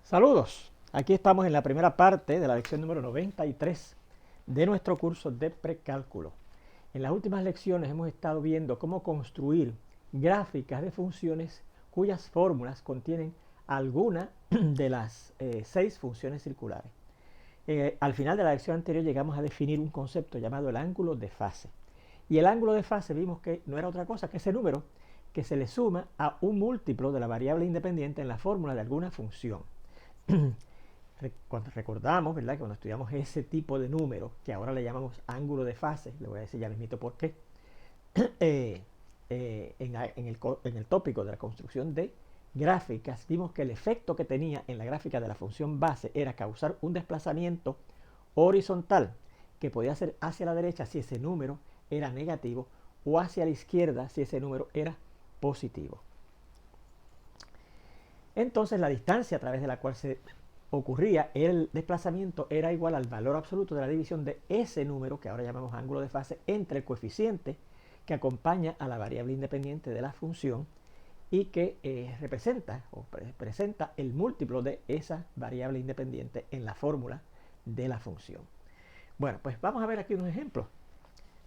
Saludos, aquí estamos en la primera parte de la lección número 93 de nuestro curso de precálculo. En las últimas lecciones hemos estado viendo cómo construir gráficas de funciones cuyas fórmulas contienen alguna de las 6 funciones circulares. Al final de la lección anterior llegamos a definir un concepto llamado el ángulo de fase. Y el ángulo de fase vimos que no era otra cosa que ese número que se le suma a un múltiplo de la variable independiente en la fórmula de alguna función. Cuando recordamos, ¿verdad?, que cuando estudiamos ese tipo de número, que ahora le llamamos ángulo de fase, le voy a decir ya mismito por qué, en el tópico de la construcción de gráficas, vimos que el efecto que tenía en la gráfica de la función base era causar un desplazamiento horizontal que podía ser hacia la derecha si ese número era negativo o hacia la izquierda si ese número era positivo. Entonces la distancia a través de la cual se ocurría el desplazamiento era igual al valor absoluto de la división de ese número, que ahora llamamos ángulo de fase, entre el coeficiente que acompaña a la variable independiente de la función y que representa o presenta el múltiplo de esa variable independiente en la fórmula de la función. Bueno, pues vamos a ver aquí unos ejemplos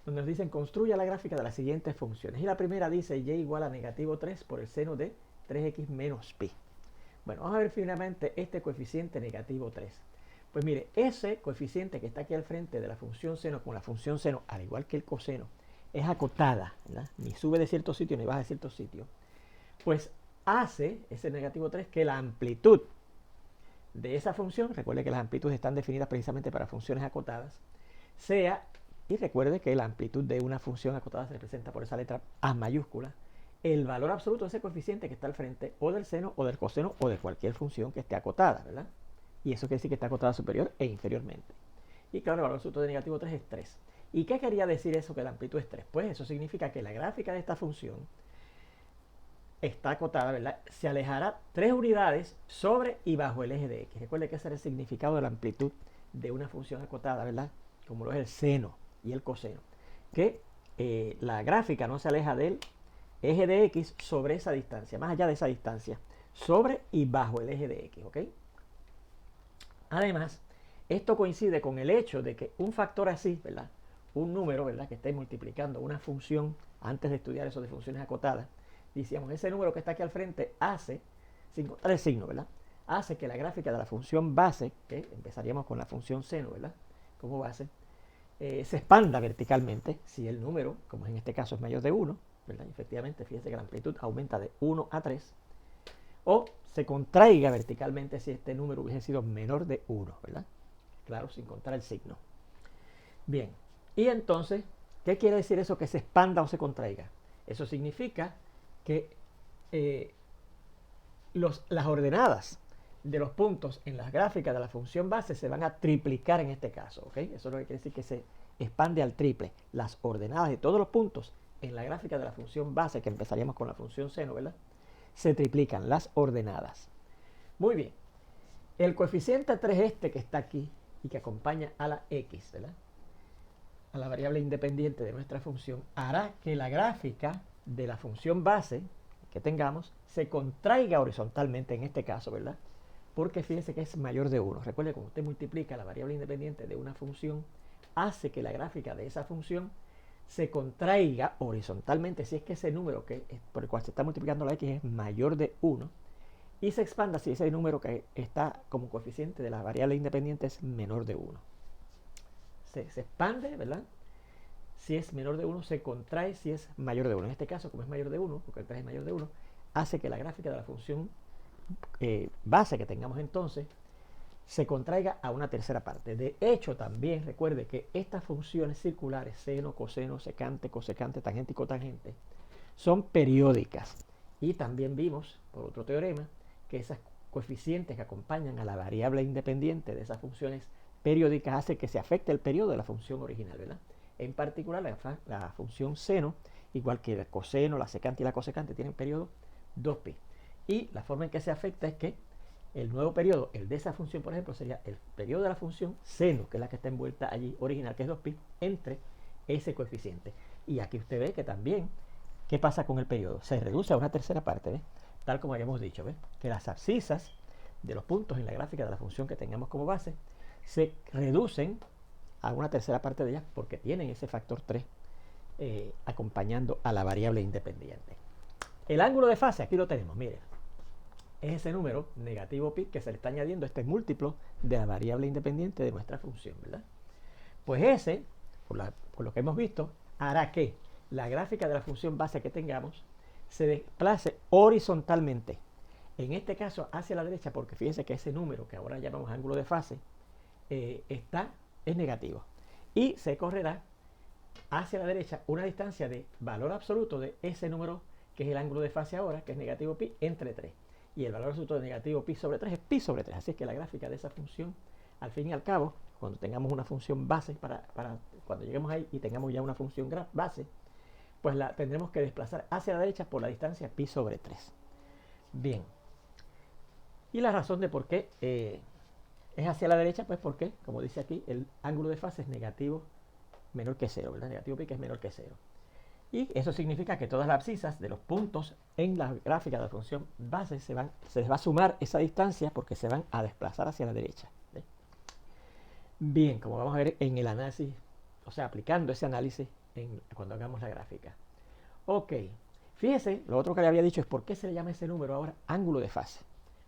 donde nos dicen construya la gráfica de las siguientes funciones. Y la primera dice y igual a negativo 3 por el seno de 3x menos pi. Bueno, vamos a ver finalmente este coeficiente negativo 3. Pues mire, ese coeficiente que está aquí al frente de la función seno con la función seno, al igual que el coseno, es acotada, ¿verdad? Ni sube de cierto sitio ni baja de cierto sitio. Pues hace ese negativo 3 que la amplitud de esa función, recuerde que las amplitudes están definidas precisamente para funciones acotadas, sea, y recuerde que la amplitud de una función acotada se representa por esa letra A mayúscula, el valor absoluto de ese coeficiente que está al frente o del seno o del coseno o de cualquier función que esté acotada, ¿verdad? Y eso quiere decir que está acotada superior e inferiormente. Y claro, el valor absoluto de negativo 3 es 3. ¿Y qué quería decir eso que la amplitud es 3? Pues eso significa que la gráfica de esta función está acotada, ¿verdad? Se alejará 3 unidades sobre y bajo el eje de x. Recuerde que ese es el significado de la amplitud de una función acotada, ¿verdad? Como lo es el seno y el coseno. Que la gráfica no se aleja del eje de x sobre esa distancia, más allá de esa distancia, sobre y bajo el eje de x, ¿ok? Además, esto coincide con el hecho de que un factor así, ¿verdad?, un número, ¿verdad?, que esté multiplicando una función, antes de estudiar eso de funciones acotadas, decíamos, ese número que está aquí al frente hace, sin contar el signo, ¿verdad?, hace que la gráfica de la función base, que empezaríamos con la función seno, ¿verdad?, como base, se expanda verticalmente si el número, como en este caso es mayor de 1, ¿verdad? Efectivamente, fíjese que la amplitud aumenta de 1 a 3, o se contraiga verticalmente si este número hubiese sido menor de 1, ¿verdad? Claro, sin contar el signo. Bien, y entonces, ¿qué quiere decir eso que se expanda o se contraiga? Eso significa que las ordenadas de los puntos en las gráficas de la función base se van a triplicar en este caso, ¿ok? Eso es lo que quiere decir que se expande al triple. Las ordenadas de todos los puntos en la gráfica de la función base, que empezaríamos con la función seno, ¿verdad?, se triplican las ordenadas. Muy bien. El coeficiente 3 este que está aquí y que acompaña a la x, ¿verdad?, a la variable independiente de nuestra función, hará que la gráfica de la función base que tengamos se contraiga horizontalmente en este caso, ¿verdad?, porque fíjese que es mayor de 1. Recuerde, cuando usted multiplica la variable independiente de una función, hace que la gráfica de esa función se contraiga horizontalmente si es que ese número por el cual se está multiplicando la x es mayor de 1, y se expanda si ese número que está como coeficiente de la variable independiente es menor de 1. Se expande, ¿verdad?, si es menor de 1, se contrae si es mayor de 1. En este caso, como es mayor de 1, porque el 3 es mayor de 1, hace que la gráfica de la función base que tengamos entonces se contraiga a una tercera parte. De hecho, también recuerde que estas funciones circulares, seno, coseno, secante, cosecante, tangente y cotangente, son periódicas. Y también vimos, por otro teorema, que esos coeficientes que acompañan a la variable independiente de esas funciones periódicas hace que se afecte el periodo de la función original, ¿verdad? En particular, la función seno, igual que el coseno, la secante y la cosecante, tienen periodo 2pi. Y la forma en que se afecta es que el nuevo periodo, el de esa función, por ejemplo, sería el periodo de la función seno, que es la que está envuelta allí original, que es 2pi, entre ese coeficiente. Y aquí usted ve que también, ¿qué pasa con el periodo? Se reduce a una tercera parte, ¿ves? Tal como habíamos dicho, ¿ves? Que las abscisas de los puntos en la gráfica de la función que tengamos como base se reducen a una tercera parte de ellas porque tienen ese factor 3 acompañando a la variable independiente. El ángulo de fase, aquí lo tenemos, miren, es ese número negativo pi que se le está añadiendo a este múltiplo de la variable independiente de nuestra función, ¿verdad? Pues ese, por lo que hemos visto, hará que la gráfica de la función base que tengamos se desplace horizontalmente, en este caso hacia la derecha, porque fíjense que ese número que ahora llamamos ángulo de fase es negativo, y se correrá hacia la derecha una distancia de valor absoluto de ese número que es el ángulo de fase ahora, que es negativo pi, entre 3. Y el valor absoluto de negativo pi sobre 3 es pi sobre 3. Así que la gráfica de esa función, al fin y al cabo, cuando tengamos una función base, cuando lleguemos ahí y tengamos ya una función base, pues la tendremos que desplazar hacia la derecha por la distancia pi sobre 3. Bien. Y la razón de por qué es hacia la derecha, pues porque, como dice aquí, el ángulo de fase es negativo menor que 0, ¿verdad? Negativo pi que es menor que 0. Y eso significa que todas las abscisas de los puntos en la gráfica de la función base se les va a sumar esa distancia porque se van a desplazar hacia la derecha. ¿Ve? Bien, como vamos a ver en el análisis, o sea, aplicando ese análisis cuando hagamos la gráfica. Ok, fíjese, lo otro que le había dicho es por qué se le llama ese número ahora ángulo de fase.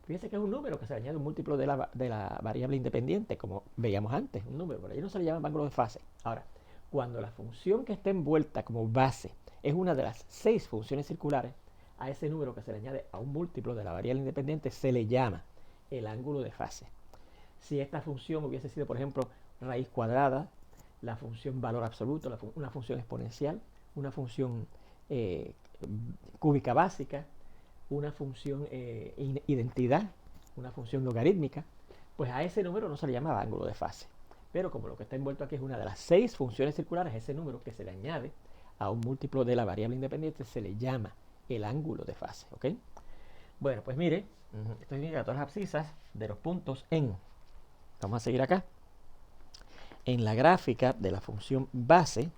Fíjese que es un número que se le añade un múltiplo de la variable independiente, como veíamos antes, un número, por ahí no se le llama ángulo de fase. Ahora, cuando la función que está envuelta como base es una de las 6 funciones circulares, a ese número que se le añade a un múltiplo de la variable independiente se le llama el ángulo de fase. Si esta función hubiese sido, por ejemplo, raíz cuadrada, la función valor absoluto, una función exponencial, una función cúbica básica, una función identidad, una función logarítmica, pues a ese número no se le llamaba ángulo de fase. Pero como lo que está envuelto aquí es una de las 6 funciones circulares, ese número que se le añade a un múltiplo de la variable independiente se le llama el ángulo de fase. ¿Ok? Bueno, pues mire, esto indica todas las abscisas de los puntos vamos a seguir acá, en la gráfica de la función base.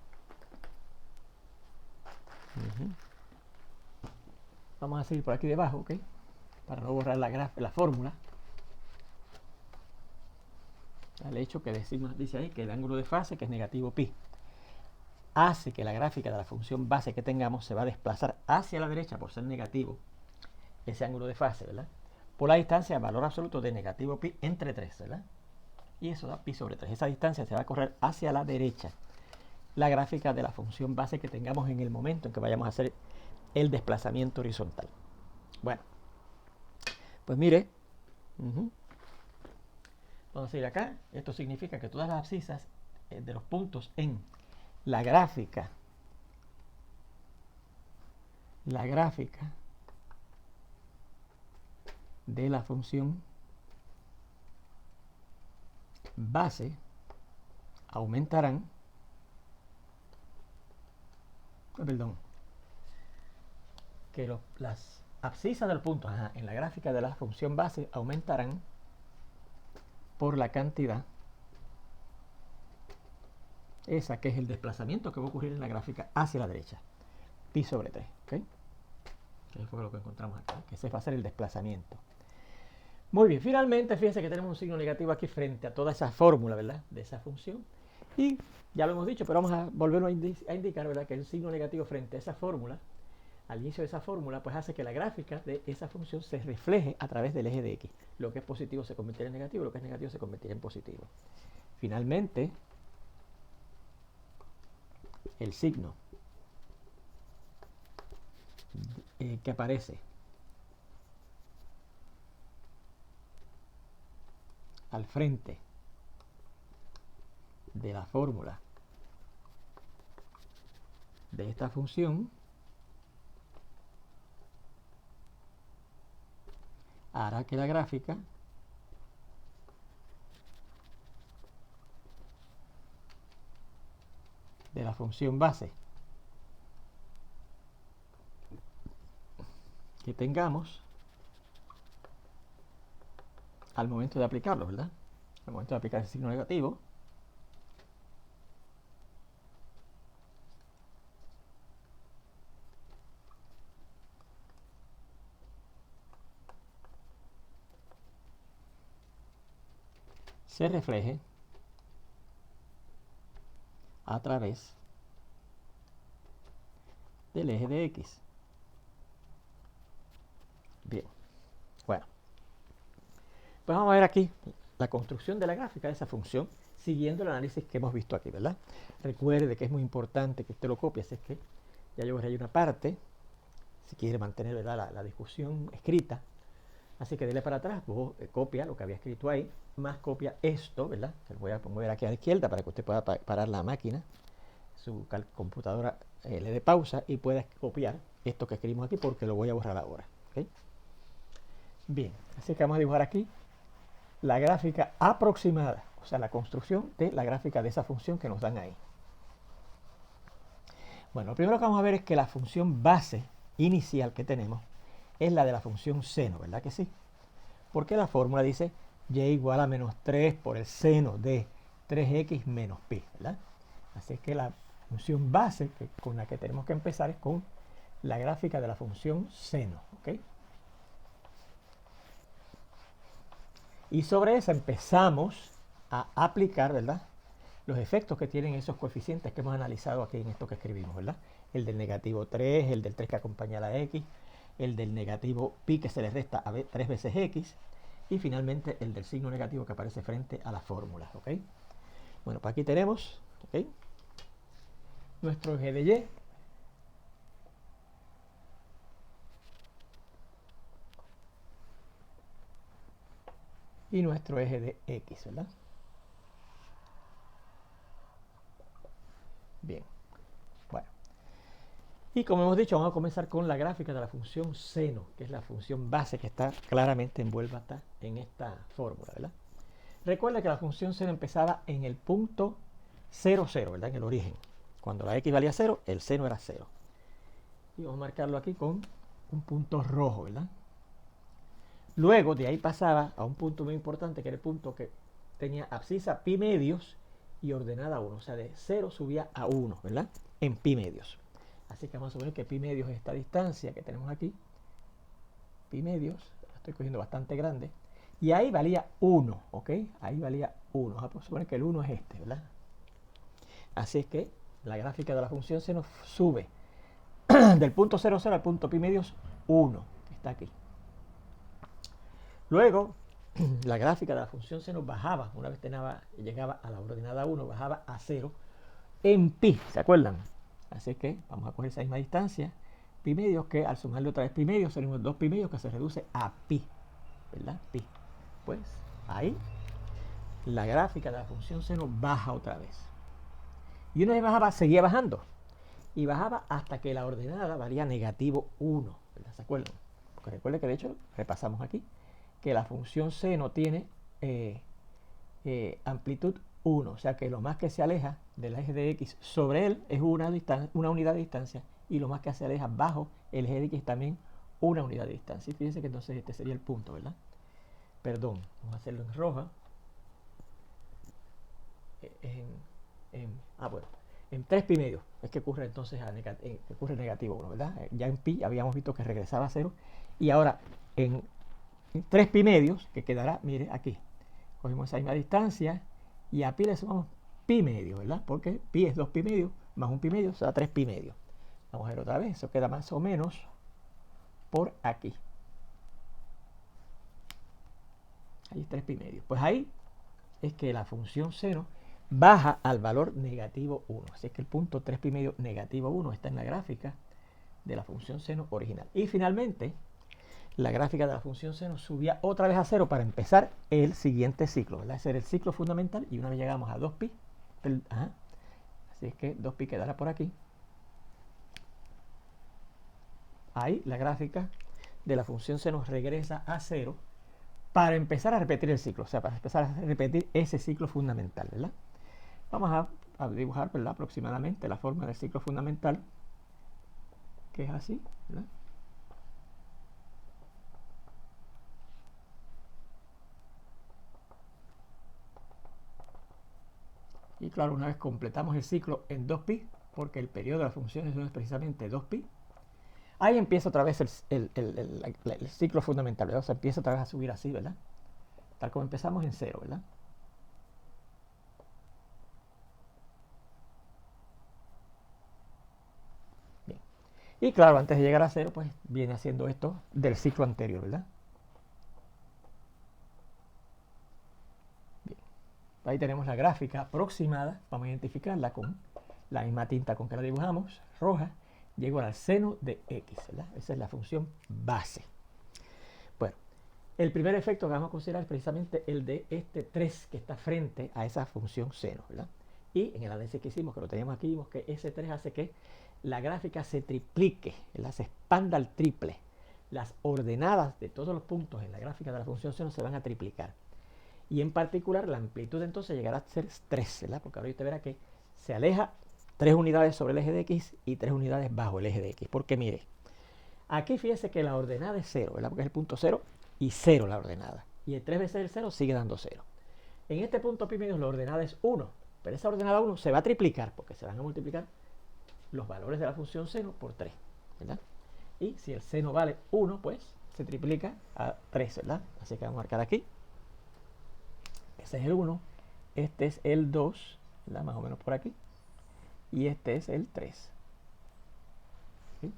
Vamos a seguir por aquí debajo, ¿ok? Para no borrar la fórmula. El hecho que dice ahí que el ángulo de fase, que es negativo pi, hace que la gráfica de la función base que tengamos se va a desplazar hacia la derecha por ser negativo, ese ángulo de fase, ¿verdad? Por la distancia valor absoluto de negativo pi entre 3, ¿verdad? Y eso da pi sobre 3. Esa distancia se va a correr hacia la derecha, la gráfica de la función base que tengamos en el momento en que vayamos a hacer el desplazamiento horizontal. Bueno, pues mire, vamos a ir acá. Esto significa que todas las abscisas de los puntos en la gráfica de la función base aumentarán, que las abscisas del punto en la gráfica de la función base aumentarán por la cantidad esa que es el desplazamiento que va a ocurrir en la gráfica hacia la derecha, pi sobre 3, ¿ok? Eso fue lo que encontramos acá, que ese va a ser el desplazamiento. Muy bien, finalmente fíjense que tenemos un signo negativo aquí frente a toda esa fórmula, ¿verdad? De esa función. Y ya lo hemos dicho, pero vamos a volverlo a indicar, ¿verdad? Que el signo negativo frente a esa fórmula, al inicio de esa fórmula, pues hace que la gráfica de esa función se refleje a través del eje de x. Lo que es positivo se convertirá en negativo, lo que es negativo se convertirá en positivo. Finalmente, el signo que aparece al frente de la fórmula de esta función hará que la gráfica de la función base que tengamos al momento de aplicarlo, ¿verdad? Al momento de aplicar el signo negativo, se refleje a través del eje de X. Bien, bueno, pues vamos a ver aquí la construcción de la gráfica de esa función siguiendo el análisis que hemos visto aquí, ¿verdad? Recuerde que es muy importante que usted lo copie, así es que ya yo borré ahí una parte, si quiere mantener, ¿verdad?, la discusión escrita. Así que dele para atrás, copia lo que había escrito ahí, más copia esto, ¿verdad? Se lo voy a mover aquí a la izquierda para que usted pueda parar la máquina, su computadora le dé pausa y pueda copiar esto que escribimos aquí porque lo voy a borrar ahora. ¿Okay? Bien, así que vamos a dibujar aquí la gráfica aproximada, o sea, la construcción de la gráfica de esa función que nos dan ahí. Bueno, lo primero que vamos a ver es que la función base inicial que tenemos es la de la función seno, ¿verdad que sí? Porque la fórmula dice y igual a menos 3 por el seno de 3x menos pi, ¿verdad? Así es que la función base con la que tenemos que empezar es con la gráfica de la función seno, ¿ok? Y sobre esa empezamos a aplicar, ¿verdad?, los efectos que tienen esos coeficientes que hemos analizado aquí en esto que escribimos, ¿verdad? El del negativo 3, el del 3 que acompaña a la x, el del negativo pi que se le resta a 3 veces x, y finalmente el del signo negativo que aparece frente a las fórmulas, ¿ok? Bueno, pues aquí tenemos, ¿ok?, nuestro eje de y. Y nuestro eje de x, ¿verdad? Bien, bueno. Y como hemos dicho, vamos a comenzar con la gráfica de la función seno, que es la función base que está claramente envuelta en esta fórmula, ¿verdad? Recuerda que la función seno empezaba en el punto 0, 0, ¿verdad? En el origen. Cuando la x valía 0, el seno era 0. Y vamos a marcarlo aquí con un punto rojo, ¿verdad? Luego de ahí pasaba a un punto muy importante, que era el punto que tenía abscisa pi medios y ordenada 1. O sea, de 0 subía a 1, ¿verdad? En pi medios. Así que vamos a suponer que pi medios es esta distancia que tenemos aquí. Pi medios, la estoy cogiendo bastante grande. Y ahí valía 1, ¿ok? Ahí valía 1. Vamos a suponer que el 1 es este, ¿verdad? Así es que la gráfica de la función se nos sube del punto 0, 0 al punto pi medios 1, que está aquí. Luego, la gráfica de la función seno bajaba, una vez llegaba a la ordenada 1, bajaba a 0 en pi, ¿se acuerdan? Así que vamos a coger esa misma distancia, pi medios, que al sumarle otra vez pi medios, tenemos 2 pi medios que se reduce a pi, ¿verdad? Pi. Pues ahí la gráfica de la función seno baja otra vez. Y una vez bajaba, seguía bajando. Y bajaba hasta que la ordenada valía negativo 1, ¿verdad? ¿Se acuerdan? Porque recuerden que de hecho, repasamos aquí, que la función seno tiene amplitud 1, o sea que lo más que se aleja del eje de x sobre él es una unidad de distancia, y lo más que se aleja bajo el eje de x también una unidad de distancia. Y fíjense que entonces este sería el punto, ¿verdad? Perdón, vamos a hacerlo en roja. Bueno, en 3 pi medios es que ocurre entonces ocurre negativo 1, ¿verdad? Ya en pi habíamos visto que regresaba a 0, y ahora en 3 pi medios, que quedará, mire, aquí, cogemos esa misma distancia y a pi le sumamos pi medio, ¿verdad? Porque pi es 2 pi medio más 1 pi medio, o sea, 3 pi medio. Vamos a ver otra vez, eso queda más o menos por aquí. Ahí es 3 pi medio. Pues ahí es que la función seno baja al valor negativo 1. Así es que el punto 3 pi medio negativo 1 está en la gráfica de la función seno original. Y finalmente, la gráfica de la función seno subía otra vez a 0 para empezar el siguiente ciclo, ¿verdad? Ese era el ciclo fundamental, y una vez llegamos a 2 pi, así es que 2 pi quedará por aquí. Ahí la gráfica de la función seno regresa a 0 para empezar a repetir el ciclo, o sea, para empezar a repetir ese ciclo fundamental, ¿verdad? Vamos a dibujar, ¿verdad?, aproximadamente la forma del ciclo fundamental, que es así, ¿verdad? Y claro, una vez completamos el ciclo en 2pi, porque el periodo de la función es precisamente 2pi, ahí empieza otra vez el ciclo fundamental, ¿verdad? O sea, empieza otra vez a subir así, ¿verdad? Tal como empezamos en 0, ¿verdad? Y claro, antes de llegar a 0, pues viene haciendo esto del ciclo anterior, ¿verdad? Bien. Ahí tenemos la gráfica aproximada. Vamos a identificarla con la misma tinta con que la dibujamos, roja, y igual al seno de x, ¿verdad? Esa es la función base. Bueno, el primer efecto que vamos a considerar es precisamente el de este 3 que está frente a esa función seno, ¿verdad? Y en el análisis que hicimos, que lo teníamos aquí, vimos que ese 3 hace que la gráfica se triplique, ¿verdad? Se expanda al triple. Las ordenadas de todos los puntos en la gráfica de la función seno se van a triplicar. Y en particular la amplitud entonces llegará a ser 3, ¿verdad? Porque ahora usted verá que se aleja 3 unidades sobre el eje de x y 3 unidades bajo el eje de x. Porque mire, aquí fíjese que la ordenada es 0, ¿verdad? Porque es el punto 0 y 0 la ordenada. Y el 3 veces el 0 sigue dando 0. En este punto pi medios la ordenada es 1. Pero esa ordenada 1 se va a triplicar porque se van a multiplicar los valores de la función seno por 3, ¿verdad? Y si el seno vale 1, pues se triplica a 3, ¿verdad? Así que vamos a marcar aquí. Ese es el 1. Este es el 2, ¿verdad? Más o menos por aquí. Y este es el 3. ¿Sí?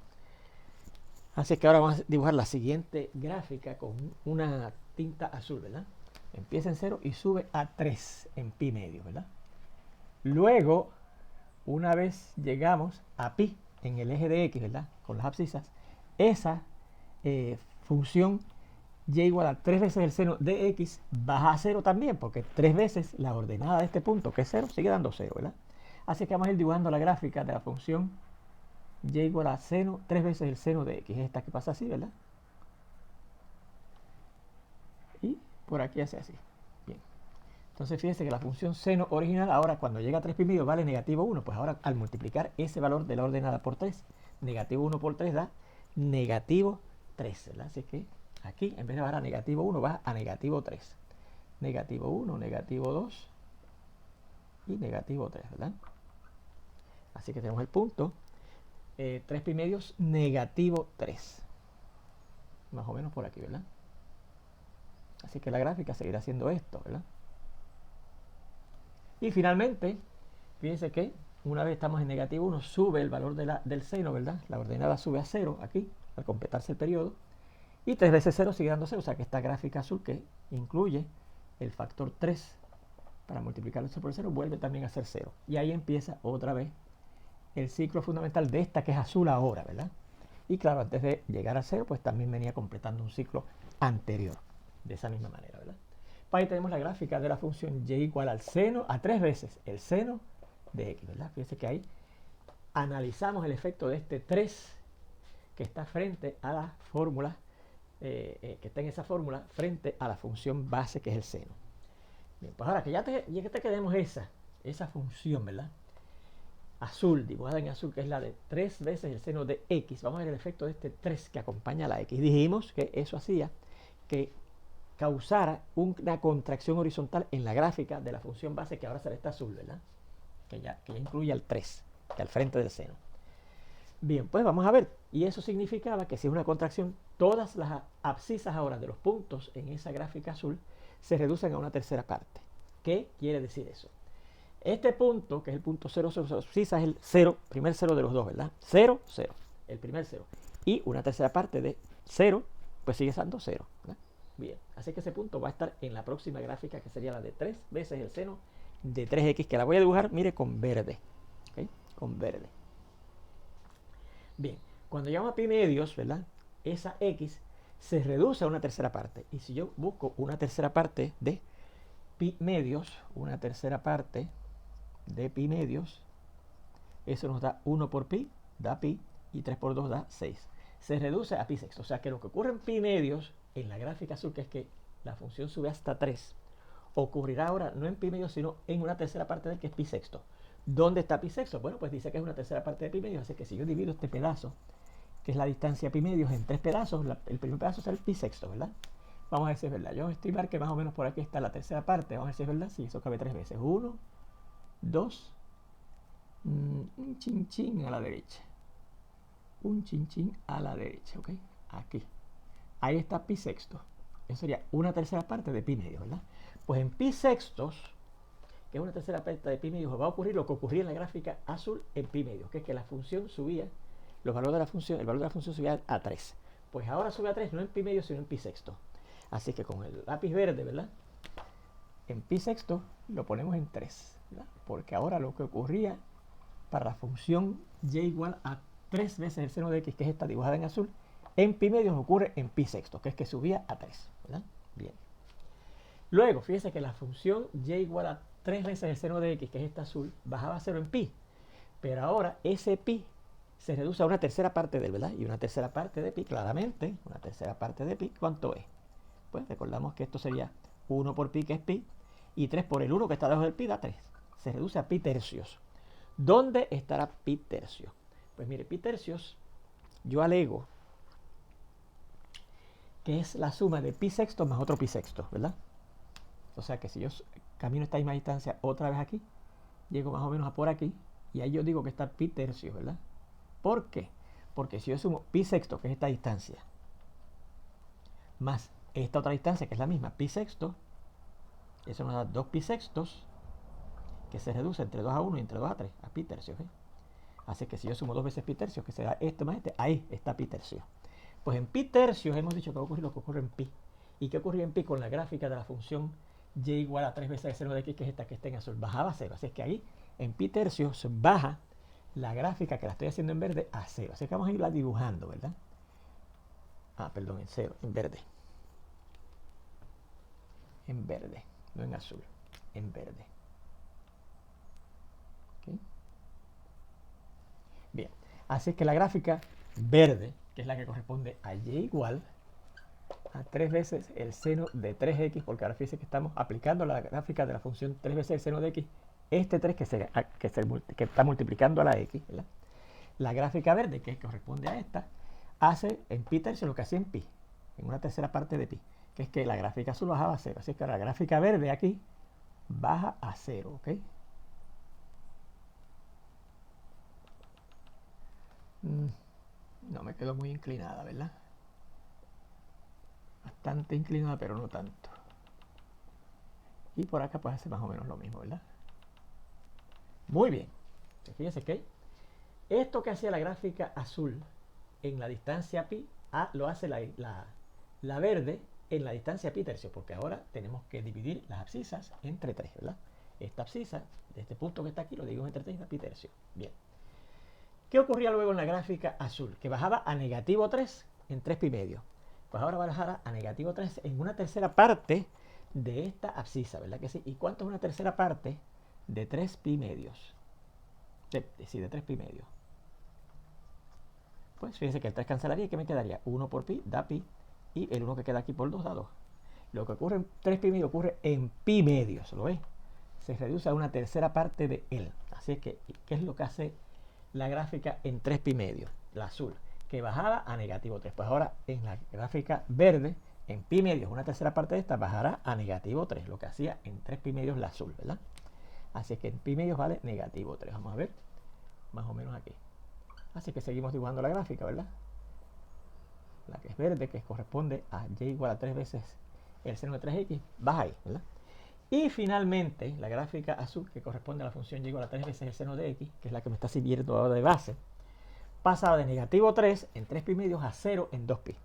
Así que ahora vamos a dibujar la siguiente gráfica con una tinta azul, ¿verdad? Empieza en 0 y sube a 3 en pi medio, ¿verdad? Luego, una vez llegamos a pi en el eje de x, ¿verdad? Con las abscisas, esa función y igual a 3 veces el seno de x baja a 0 también, porque 3 veces la ordenada de este punto, que es 0, sigue dando 0, ¿verdad? Así que vamos a ir dibujando la gráfica de la función y igual a seno, 3 veces el seno de x. Esta que pasa así, ¿verdad? Y por aquí hace así. Bien. Entonces fíjense que la función seno original ahora cuando llega a 3 pi medio vale negativo 1. Pues ahora al multiplicar ese valor de la ordenada por 3, negativo 1 por 3 da negativo 3, ¿verdad? Así que aquí en vez de bajar a negativo 1 va a negativo 3. Negativo 1, negativo 2 y negativo 3, ¿verdad? Así que tenemos el punto 3 pi medios negativo 3. Más o menos por aquí, ¿verdad? Así que la gráfica seguirá haciendo esto, ¿verdad? Y finalmente, fíjense que una vez estamos en negativo 1, sube el valor del seno, ¿verdad? La ordenada sube a 0 aquí, al completarse el periodo. Y 3 veces 0 sigue dando 0, o sea que esta gráfica azul que incluye el factor 3 para multiplicarlo por 0 vuelve también a ser 0. Y ahí empieza otra vez el ciclo fundamental de esta que es azul ahora, ¿verdad? Y claro, antes de llegar a 0, pues también venía completando un ciclo anterior, de esa misma manera, ¿verdad? Ahí tenemos la gráfica de la función y igual al seno, a 3 veces el seno de x, ¿verdad? Fíjense que ahí analizamos el efecto de este 3 que está frente a la fórmula, que está en esa fórmula, frente a la función base que es el seno. Bien, pues ahora que ya te quedemos esa función, ¿verdad? Azul, dibujada en azul, que es la de 3 veces el seno de x. Vamos a ver el efecto de este 3 que acompaña a la x. Dijimos que eso hacía que causara una contracción horizontal en la gráfica de la función base que ahora será esta azul, ¿verdad? Que ya incluye al 3, que al frente del seno. Bien, pues vamos a ver. Y eso significaba que si es una contracción, todas las abscisas ahora de los puntos en esa gráfica azul se reducen a una tercera parte. ¿Qué quiere decir eso? Este punto, que es el punto 0, 0, abscisa es el 0, primer 0 de los dos, ¿verdad? 0, 0, el primer 0. Y una tercera parte de 0, pues sigue siendo 0, ¿verdad? Bien, así que ese punto va a estar en la próxima gráfica, que sería la de 3 veces el seno de 3x, que la voy a dibujar, mire, con verde. ¿Okay? Con verde. Bien, cuando llegamos a pi medios, ¿verdad? Esa x se reduce a una tercera parte. Y si yo busco una tercera parte de pi medios, una tercera parte de pi medios, eso nos da 1 por pi, da pi, y 3 por 2 da 6. Se reduce a pi sexto. O sea que lo que ocurre en pi medios, en la gráfica azul, que es que la función sube hasta 3, ocurrirá ahora no en pi medios, sino en una tercera parte del que es pi sexto. ¿Dónde está pi sexto? Bueno, pues dice que es una tercera parte de pi medios, así que si yo divido este pedazo, que es la distancia pi medios, en 3 pedazos, el primer pedazo será el pi sexto, ¿verdad? Vamos a ver si es verdad. Yo estimar que más o menos por aquí está la tercera parte. Vamos a ver si es verdad. Sí, eso cabe 3 veces. 1, 2, un chin chin a la derecha. Un chin chin a la derecha, ¿ok? Aquí. Ahí está pi sexto. Eso sería una tercera parte de pi medios, ¿verdad? Pues en pi sextos, que es una tercera parte de pi medios, va a ocurrir lo que ocurría en la gráfica azul en pi medios, que es que la función subía el valor de la función subía a 3. Pues ahora sube a 3, no en pi medio, sino en pi sexto. Así que con el lápiz verde, ¿verdad? En pi sexto lo ponemos en 3, ¿verdad? Porque ahora lo que ocurría para la función y igual a 3 veces el seno de x, que es esta dibujada en azul, en pi medios ocurre en pi sexto, que es que subía a 3, ¿verdad? Bien. Luego, fíjese que la función y igual a 3 veces el seno de x, que es esta azul, bajaba a 0 en pi. Pero ahora ese pi se reduce a una tercera parte de él, ¿verdad? Y una tercera parte de pi, claramente, una tercera parte de pi, ¿cuánto es? Pues recordamos que esto sería 1 por pi, que es pi, y 3 por el 1 que está debajo del pi da 3. Se reduce a pi tercios. ¿Dónde estará pi tercios? Pues mire, pi tercios, yo alego que es la suma de pi sexto más otro pi sexto, ¿verdad? O sea que si yo camino esta misma distancia otra vez aquí, llego más o menos a por aquí, y ahí yo digo que está pi tercios, ¿verdad? ¿Por qué? Porque si yo sumo pi sexto, que es esta distancia, más esta otra distancia, que es la misma, pi sexto, eso nos da 2 pi sextos, que se reduce entre 2 a 1 y entre 2 a 3, a pi tercios, ¿eh? Así que si yo sumo 2 veces pi tercios, que será este más este, ahí está pi tercios. Pues en pi tercios hemos dicho que va a ocurrir lo que ocurre en pi. ¿Y qué ocurrió en pi con la gráfica de la función y igual a 3 veces el seno de x, que es esta que está en azul? Bajaba a 0. Así es que ahí, en pi tercios, baja la gráfica que la estoy haciendo en verde a 0. Así que vamos a irla dibujando, ¿verdad? Perdón, en 0, en verde. En verde, no en azul, en verde. ¿Okay? Bien, así que la gráfica verde, que es la que corresponde a y igual a 3 veces el seno de 3x, porque ahora fíjense que estamos aplicando la gráfica de la función 3 veces el seno de x, este 3 que está multiplicando a la x, ¿verdad? La gráfica verde, que corresponde a esta, hace en pi tercio lo que hacía en pi, en una tercera parte de pi, que es que la gráfica azul bajaba a 0. Así que la gráfica verde aquí baja a 0, ¿ok? No me quedó muy inclinada, ¿verdad? Bastante inclinada, pero no tanto. Y por acá pues hace más o menos lo mismo, ¿verdad? Muy bien. Fíjense que esto que hacía la gráfica azul en la distancia pi, lo hace la verde en la distancia pi tercio, porque ahora tenemos que dividir las abscisas entre 3, ¿verdad? Esta abscisa, de este punto que está aquí, lo digo entre 3 y pi tercio. Bien. ¿Qué ocurría luego en la gráfica azul? Que bajaba a negativo 3 en 3 pi medio. Pues ahora va a bajar a negativo 3 en una tercera parte de esta abscisa, ¿verdad que sí? ¿Y cuánto es una tercera parte de 3 pi medios? Sí, de 3 pi medios. Pues fíjense que el 3 cancelaría y ¿qué me quedaría? 1 por pi da pi, y el 1 que queda aquí por 2 da 2. Lo que ocurre en 3 pi medio ocurre en pi medios, ¿lo ves? Se reduce a una tercera parte de él. Así es que, ¿qué es lo que hace la gráfica en 3 pi medio? La azul, que bajaba a negativo 3. Pues ahora en la gráfica verde, en pi medios, una tercera parte de esta bajará a negativo 3, lo que hacía en 3 pi medios la azul, ¿verdad? Así que en pi medios vale negativo 3. Vamos a ver, más o menos aquí. Así que seguimos dibujando la gráfica, ¿verdad? La que es verde, que corresponde a y igual a 3 veces el seno de 3x, baja ahí, ¿verdad? Y finalmente, la gráfica azul, que corresponde a la función y igual a 3 veces el seno de x, que es la que me está sirviendo ahora de base, pasa de negativo 3 en 3 pi medios a 0 en 2 pi.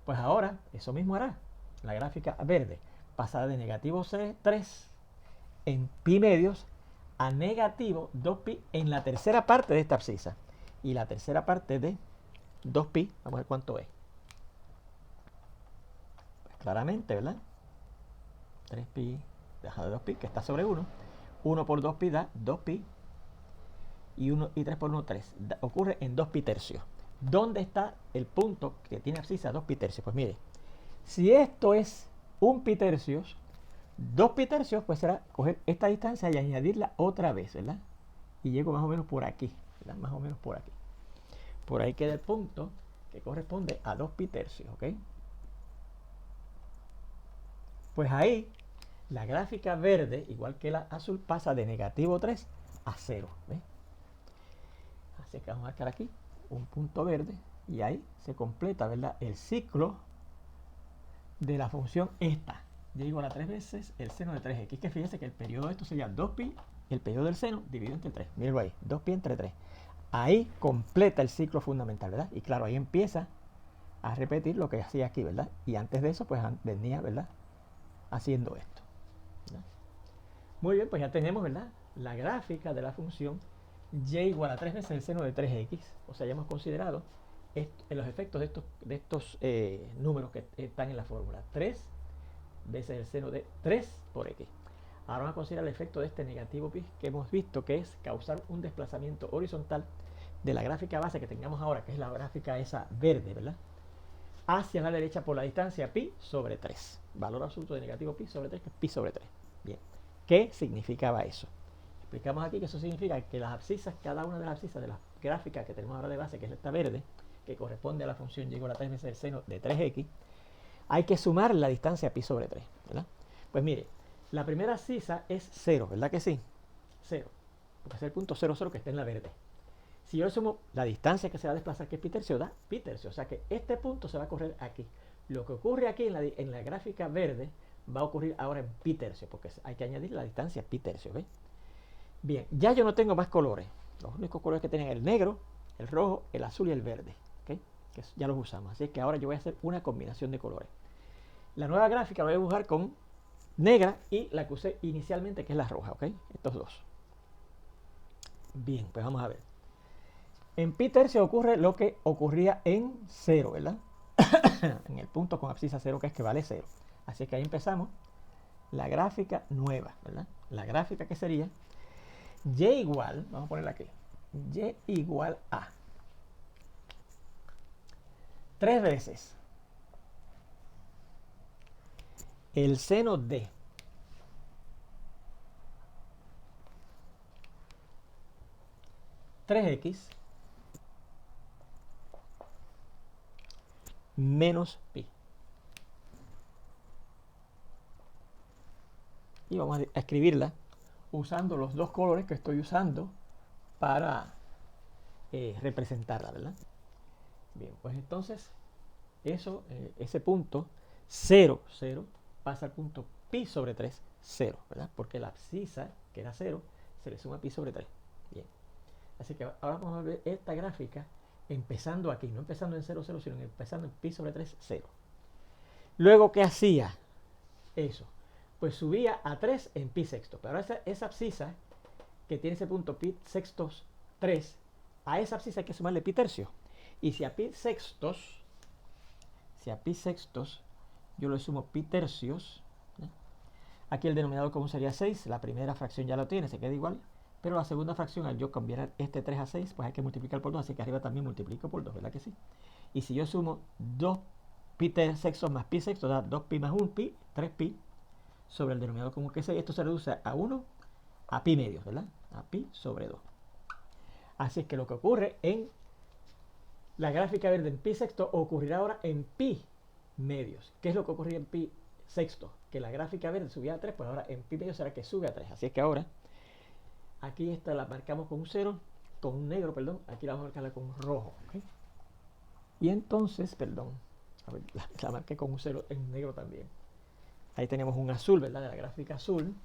Pues ahora, eso mismo hará la gráfica verde. Pasará de negativo 3 en pi medios a negativo 2 pi en la tercera parte de esta abscisa. Y la tercera parte de 2 pi, vamos a ver cuánto es. Pues claramente, ¿verdad? 3 pi, deja de 2 pi, que está sobre 1. 1 por 2 pi da 2 pi. Y 3 por 1, 3. Ocurre en 2 pi tercios. ¿Dónde está el punto que tiene abscisa 2 pi tercios? Pues mire, si esto es 1 pi tercios, 2 pi tercios, pues será coger esta distancia y añadirla otra vez, ¿verdad? Y llego más o menos por aquí, ¿verdad? Más o menos por aquí. Por ahí queda el punto que corresponde a 2 pi tercios, ¿ok? Pues ahí, la gráfica verde, igual que la azul, pasa de negativo 3 a 0, ¿ves? Así que vamos a marcar aquí un punto verde y ahí se completa, ¿verdad?, el ciclo de la función esta. Y igual a 3 veces el seno de 3x, que fíjense que el periodo de esto sería 2 pi, el periodo del seno dividido entre 3. Mírenlo ahí, 2 pi entre 3. ahí completa el ciclo fundamental, ¿verdad? Y claro, ahí empieza a repetir lo que hacía aquí, ¿verdad? Y antes de eso, pues venía, ¿verdad? Haciendo esto, ¿verdad? Muy bien, pues ya tenemos, ¿verdad? La gráfica de la función y igual a 3 veces el seno de 3x. O sea, ya hemos considerado los efectos de estos números que están en la fórmula. 3 veces el seno de 3 por x. Ahora vamos a considerar el efecto de este negativo pi que hemos visto, que es causar un desplazamiento horizontal de la gráfica base que tengamos ahora, que es la gráfica esa verde, ¿verdad? Hacia la derecha por la distancia pi sobre 3. Valor absoluto de negativo pi sobre 3, que es pi sobre 3. Bien. ¿Qué significaba eso? Explicamos aquí que eso significa que las abscisas, cada una de las abscisas de la gráfica que tenemos ahora de base, que es esta verde, que corresponde a la función y igual a 3 veces el seno de 3x, hay que sumar la distancia pi sobre 3, ¿verdad? Pues mire, la primera abscisa es 0, ¿verdad que sí? 0, porque es el punto 0, 0 que está en la verde. Si yo le sumo la distancia que se va a desplazar, que es pi tercio, da pi tercio. O sea que este punto se va a correr aquí. Lo que ocurre aquí en la gráfica verde va a ocurrir ahora en pi tercio, porque hay que añadir la distancia pi tercio, ¿ves? Bien, ya yo no tengo más colores. Los únicos colores que tienen el negro, el rojo, el azul y el verde, ¿okay? Que ya los usamos. Así que ahora yo voy a hacer una combinación de colores. La nueva gráfica la voy a dibujar con negra y la que usé inicialmente, que es la roja, ¿ok? Estos dos. Bien, pues vamos a ver. En pi tercio ocurre lo que ocurría en 0, ¿verdad? En el punto con abscisa 0, que es que vale 0. Así que ahí empezamos la gráfica nueva, ¿verdad? La gráfica que sería y igual, vamos a ponerla aquí, y igual a 3 veces el seno de (3x) menos pi. Y vamos a escribirla usando los dos colores que estoy usando para representarla, ¿verdad? Bien, pues entonces eso, ese punto 0, 0 pasa al punto pi sobre 3, 0, ¿verdad? Porque la abscisa, que era 0, se le suma pi sobre 3. Bien. Así que ahora vamos a ver esta gráfica empezando aquí, no empezando en 0, 0, sino empezando en pi sobre 3, 0. Luego, ¿qué hacía? Eso. Pues subía a 3 en pi sexto. Pero ahora esa abscisa que tiene ese punto pi sextos 3, a esa abscisa hay que sumarle pi tercio. Y si a pi sextos yo le sumo pi tercios, ¿eh? Aquí el denominador común sería 6, la primera fracción ya lo tiene, se queda igual, pero la segunda fracción, al yo cambiar este 3 a 6, pues hay que multiplicar por 2, así que arriba también multiplico por 2, ¿verdad que sí? Y si yo sumo 2 pi sextos más pi sextos, da 2 pi más 1 pi, 3 pi, sobre el denominador común que es 6, esto se reduce a 1 a pi medios, ¿verdad? A pi sobre 2. Así es que lo que ocurre en la gráfica verde en pi sexto ocurrirá ahora en pi medios. ¿Qué es lo que ocurría en pi sexto? Que la gráfica verde subía a 3, pues ahora en pi medios será que sube a 3. Así es que ahora, aquí esta la marcamos con un 0, con un negro, perdón. Aquí la vamos a marcarla con un rojo. ¿Okay? Y entonces, perdón, a ver, la marqué con un 0 en negro también. Ahí tenemos un azul, ¿verdad? De la gráfica azul,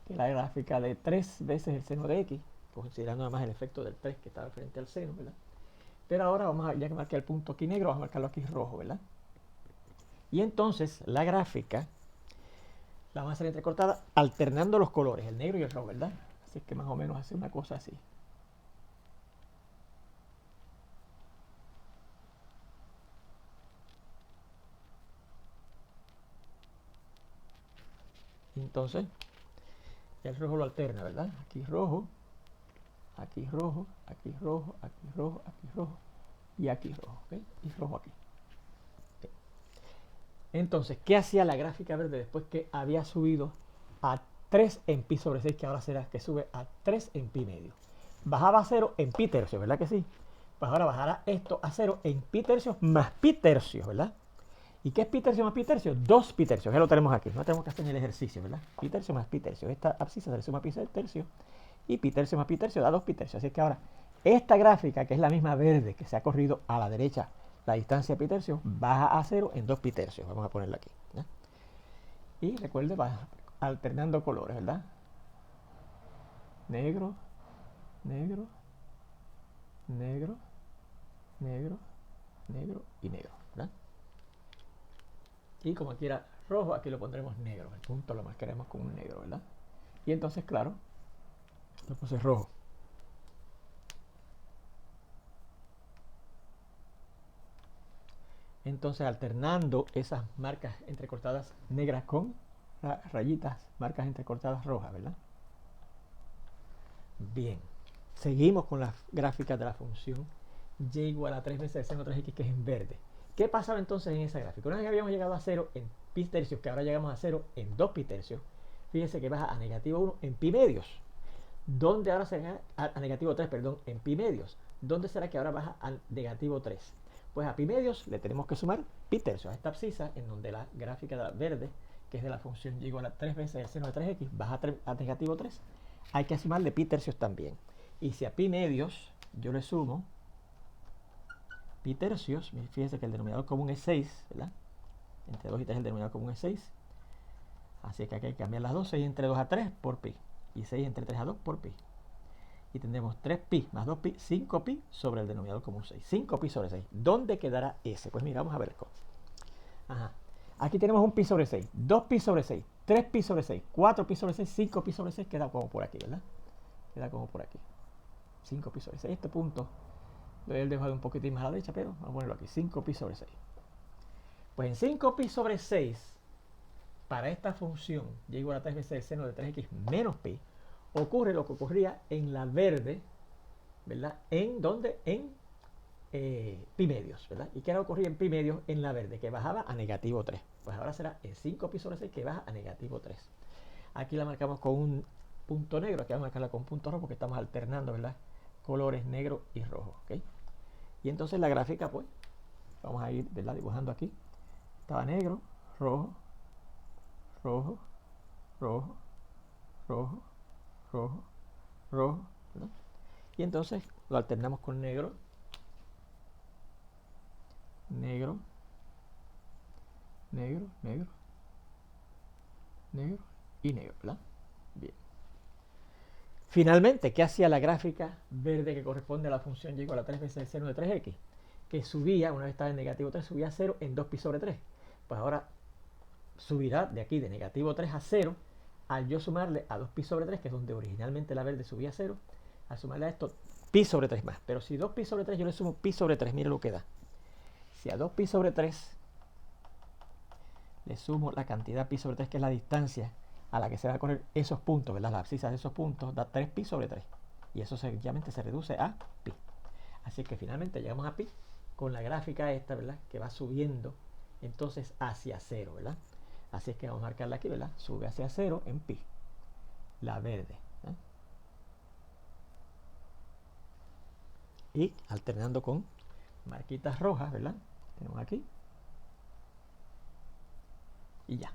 que es la gráfica de 3 veces el seno de x, considerando además el efecto del 3 que estaba frente al seno, ¿verdad? Pero ahora vamos a, ya que marqué el punto aquí negro, vamos a marcarlo aquí rojo, ¿verdad? Y entonces la gráfica la vamos a hacer entrecortada alternando los colores, el negro y el rojo, ¿verdad? Así que más o menos hace una cosa así. Entonces, el rojo lo alterna, ¿verdad? Aquí rojo, aquí rojo, aquí rojo, aquí rojo, aquí rojo y aquí rojo, ¿ok? Y rojo aquí. ¿Okay? Entonces, ¿qué hacía la gráfica verde después que había subido a 3 en pi sobre 6, que ahora será que sube a 3 en pi medio? Bajaba a 0 en pi tercios, ¿verdad que sí? Pues ahora bajará esto a 0 en pi tercios más pi tercios, ¿verdad? ¿Y qué es pi tercio más pi tercio? 2 pi tercios, ya lo tenemos aquí, no tenemos que hacer ni el ejercicio, ¿verdad? Pi tercio más pi tercio, esta abscisa se le suma pi tercio y pi tercio más pi tercio da 2 pi tercios. Así que ahora, esta gráfica, que es la misma verde que se ha corrido a la derecha, la distancia pi tercio, baja a 0 en 2 pi tercios. Vamos a ponerla aquí, ¿ya? Y recuerde, va alternando colores, ¿verdad? Negro, negro, negro, negro, negro y negro, ¿verdad? Y como aquí era rojo, aquí lo pondremos negro. El punto lo marcaremos con un negro, ¿verdad? Y entonces, claro, lo puse rojo. Entonces, alternando esas marcas entrecortadas negras con rayitas, marcas entrecortadas rojas, ¿verdad? Bien, seguimos con las gráficas de la función y igual a 3 veces el seno de 3x, que es en verde. ¿Qué pasaba entonces en esa gráfica? Una vez que habíamos llegado a 0 en pi tercios, que ahora llegamos a 0 en 2 pi tercios, fíjense que baja a negativo 1 en pi medios. ¿Dónde ahora será a negativo 3, perdón, en pi medios? ¿Dónde será que ahora baja a negativo 3? Pues a pi medios le tenemos que sumar pi tercios a esta abscisa, en donde la gráfica de la verde, que es de la función y igual a 3 veces el seno de 3x, baja a negativo 3. Hay que sumarle pi tercios también. Y si a pi medios yo le sumo pi tercios, fíjense que el denominador común es 6, ¿verdad? Entre 2 y 3 el denominador común es 6. Así que aquí hay que cambiar las dos. 6 entre 2 a 3 por pi. Y 6 entre 3 a 2 por pi. Y tendremos 3pi más 2pi, 5pi sobre el denominador común 6. 5pi sobre 6. ¿Dónde quedará ese? Pues mira, vamos a ver. Ajá. Aquí tenemos un pi sobre 6, 2pi sobre 6, 3pi sobre 6, 4pi sobre 6, 5pi sobre 6. Queda como por aquí, ¿verdad? Queda como por aquí. 5pi sobre 6. Este punto lo he dejado un poquitín más a la derecha, pero vamos a ponerlo aquí. 5pi sobre 6. Pues en 5pi sobre 6, para esta función y igual a 3 veces el seno de 3x menos pi, ocurre lo que ocurría en la verde, ¿verdad? ¿En dónde? En pi medios, ¿verdad? ¿Y qué era ocurrir en pi medios en la verde? Que bajaba a negativo 3. Pues ahora será en 5pi sobre 6 que baja a negativo 3. Aquí la marcamos con un punto negro, aquí vamos a marcarla con un punto rojo porque estamos alternando, ¿verdad? Colores negro y rojo, ¿ok? Y entonces la gráfica, pues, vamos a ir, ¿verdad? Dibujando aquí. Estaba negro, rojo, rojo, rojo, rojo, rojo, rojo, ¿verdad? Y entonces lo alternamos con negro, negro, negro, negro, negro y negro, ¿verdad? Bien. Finalmente, ¿qué hacía la gráfica verde que corresponde a la función y igual a 3 veces el seno de 3x? Que subía, una vez estaba en negativo 3, subía a 0 en 2pi sobre 3. Pues ahora subirá de aquí de negativo 3 a 0 al yo sumarle a 2pi sobre 3, que es donde originalmente la verde subía a 0, al sumarle a esto pi sobre 3 más. Pero si 2pi sobre 3 yo le sumo pi sobre 3, mire lo que da. Si a 2pi sobre 3 le sumo la cantidad pi sobre 3, que es la distancia a la que se va a correr esos puntos, ¿verdad? Las abscisas de esos puntos, da 3pi sobre 3. Y eso sencillamente se reduce a pi. Así que finalmente llegamos a pi con la gráfica esta, ¿verdad? Que va subiendo entonces hacia 0, ¿verdad? Así es que vamos a marcarla aquí, ¿verdad? Sube hacia 0 en pi. La verde. Y alternando con marquitas rojas, ¿verdad? Tenemos aquí. Y ya.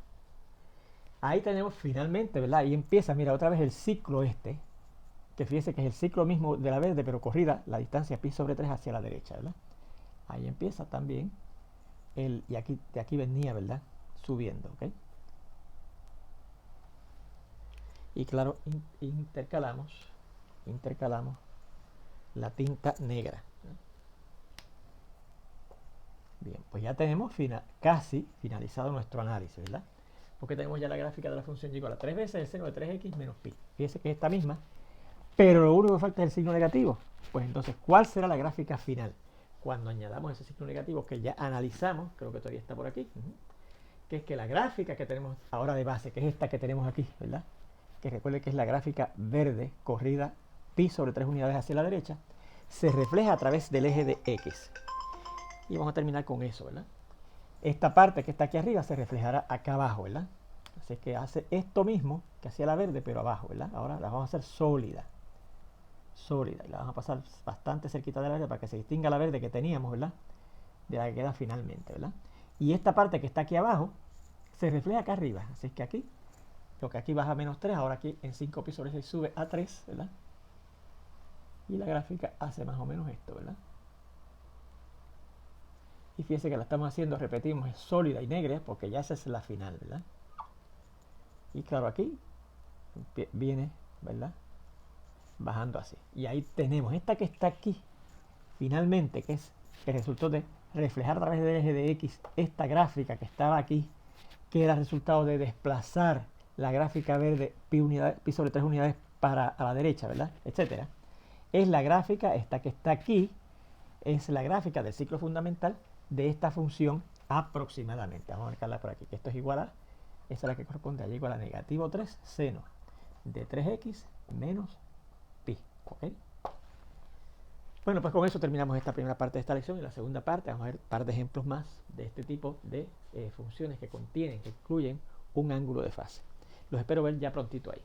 Ahí tenemos finalmente, ¿verdad? Ahí empieza, mira, otra vez el ciclo este, que fíjese que es el ciclo mismo de la verde, pero corrida la distancia pi sobre 3 hacia la derecha, ¿verdad? Ahí empieza también y aquí, de aquí venía, ¿verdad? Subiendo, ¿ok? Y claro, intercalamos la tinta negra. Bien, pues ya tenemos casi finalizado nuestro análisis, ¿verdad? Porque tenemos ya la gráfica de la función y igual a 3 veces el seno de 3x menos pi. Fíjese que es esta misma, pero lo único que falta es el signo negativo. Pues entonces, ¿cuál será la gráfica final? Cuando añadamos ese signo negativo que ya analizamos, creo que todavía está por aquí, que es que la gráfica que tenemos ahora de base, que es esta que tenemos aquí, ¿verdad? Que recuerde que es la gráfica verde corrida pi sobre 3 unidades hacia la derecha, se refleja a través del eje de x. Y vamos a terminar con eso, ¿verdad? Esta parte que está aquí arriba se reflejará acá abajo, ¿verdad? Así que hace esto mismo que hacía la verde, pero abajo, ¿verdad? Ahora la vamos a hacer sólida. Sólida. Y la vamos a pasar bastante cerquita de la verde para que se distinga la verde que teníamos, ¿verdad? De la que queda finalmente, ¿verdad? Y esta parte que está aquí abajo se refleja acá arriba. Así que aquí, lo que aquí baja a menos 3, ahora aquí en 5pi sobre 6 sube a 3, ¿verdad? Y la gráfica hace más o menos esto, ¿verdad? Y fíjense que la estamos haciendo, repetimos, es sólida y negra porque ya esa es la final, ¿verdad? Y claro, aquí viene, ¿verdad? Bajando así. Y ahí tenemos esta que está aquí, finalmente, que es el resultado de reflejar a través del eje de X esta gráfica que estaba aquí, que era el resultado de desplazar la gráfica verde pi sobre 3 unidades para a la derecha, ¿verdad? Etcétera. Es la gráfica, esta que está aquí, es la gráfica del ciclo fundamental de esta función aproximadamente. Vamos a marcarla por aquí, que esto es igual a, esa es la que corresponde a y igual a negativo 3 seno de 3x menos pi. ¿Ok? Bueno, pues con eso terminamos esta primera parte de esta lección. Y la segunda parte vamos a ver un par de ejemplos más de este tipo de funciones que contienen, que incluyen un ángulo de fase. Los espero ver ya prontito ahí.